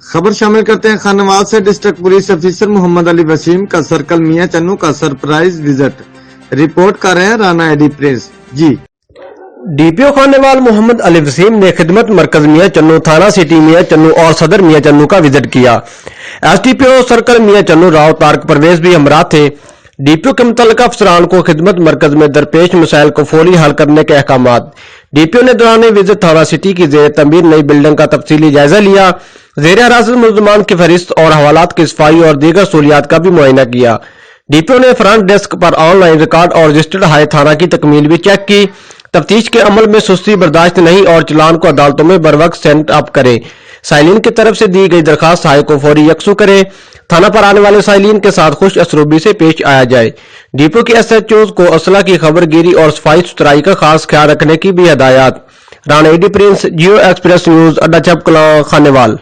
खबर शामिल करते हैं खानावाल से। District police officer Mohammad Ali Waseem का सर्कल मियां चन्नू का सरप्राइज विजिट। रिपोर्ट कर रहे हैं राना एडी प्रेस जी। डीपीओ खानेवाल मोहम्मद अली वसीम ने खिदमत मरकज मियां चन्नू, थाना सिटी मियां चन्नू और सदर मियां चन्नू का विजिट किया। एसडीपीओ सर्कल मियां चन्नू राव तारक परवेज भी हमरा थे। डीपीओ के मुतल्लिक अफसरान को खिदमत मरकज में दरपेश मसाइल को फौरी हल करने के अहकामात। डीपीओ ने दौरान विजिट थाना सिटी की जेर तमीर नई बिल्डिंग का तफसीली जायजा लिया। जेर हिरासत मुल्ज़मान की फहरिस्त और हवालात की सफाई और दीगर सहूलियात का भी मुआयना किया। डीपीओ ने फ्रंट डेस्क पर ऑनलाइन रिकॉर्ड और रजिस्टर्ड हाई थाना की तकमील भी चेक की। तफ्तीश के अमल में सुस्ती बर्दाश्त नहीं और चलान को अदालतों में बरवक्त सेंड अप करे। साइलिन की तरफ से दी गई दरखास्त हाई को फौरी यकसू करे। थाना पर आने वाले साइलिन के साथ खुश असरूबी से पेश आया जाए। डिपो के एसएचओ को असला की खबरगिरी और सफाई सुथराई का खास ख्याल रखने की भी हदायत। राना एडी प्रिंस, जियो एक्सप्रेस न्यूज, अड्डा चपकला, खानेवाल।